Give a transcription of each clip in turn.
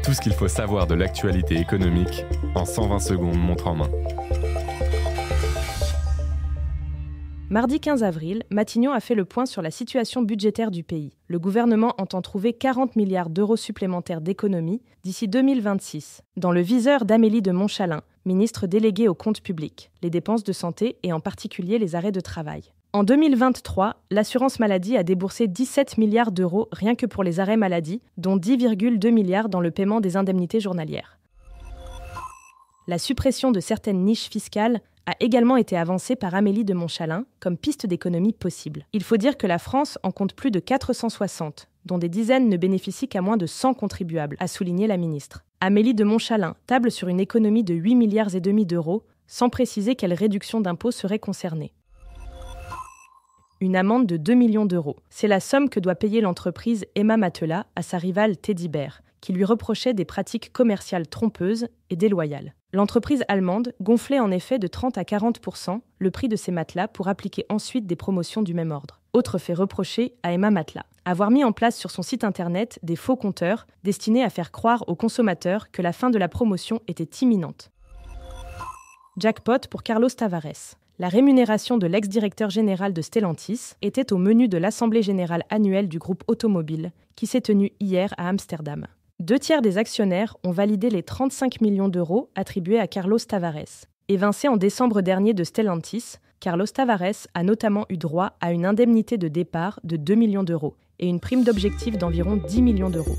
Tout ce qu'il faut savoir de l'actualité économique en 120 secondes montre en main. Mardi 15 avril, Matignon a fait le point sur la situation budgétaire du pays. Le gouvernement entend trouver 40 milliards d'euros supplémentaires d'économies d'ici 2026, dans le viseur d'Amélie de Montchalin, ministre déléguée aux comptes publics, les dépenses de santé et en particulier les arrêts de travail. En 2023, l'assurance maladie a déboursé 17 milliards d'euros rien que pour les arrêts maladie, dont 10,2 milliards dans le paiement des indemnités journalières. La suppression de certaines niches fiscales a également été avancée par Amélie de Montchalin comme piste d'économie possible. Il faut dire que la France en compte plus de 460, dont des dizaines ne bénéficient qu'à moins de 100 contribuables, a souligné la ministre. Amélie de Montchalin table sur une économie de 8,5 milliards d'euros, sans préciser quelle réduction d'impôts serait concernée. Une amende de 2 millions d'euros. C'est la somme que doit payer l'entreprise Emma Matelas à sa rivale Teddy Bear, qui lui reprochait des pratiques commerciales trompeuses et déloyales. L'entreprise allemande gonflait en effet de 30 à 40% le prix de ses matelas pour appliquer ensuite des promotions du même ordre. Autre fait reproché à Emma Matelas, avoir mis en place sur son site internet des faux compteurs destinés à faire croire aux consommateurs que la fin de la promotion était imminente. Jackpot pour Carlos Tavares. La rémunération de l'ex-directeur général de Stellantis était au menu de l'Assemblée générale annuelle du groupe automobile, qui s'est tenue hier à Amsterdam. 2/3 des actionnaires ont validé les 35 millions d'euros attribués à Carlos Tavares. Évincé en décembre dernier de Stellantis, Carlos Tavares a notamment eu droit à une indemnité de départ de 2 millions d'euros et une prime d'objectif d'environ 10 millions d'euros.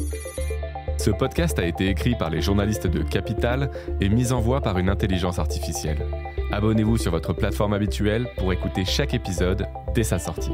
Ce podcast a été écrit par les journalistes de Capital et mis en voix par une intelligence artificielle. Abonnez-vous sur votre plateforme habituelle pour écouter chaque épisode dès sa sortie.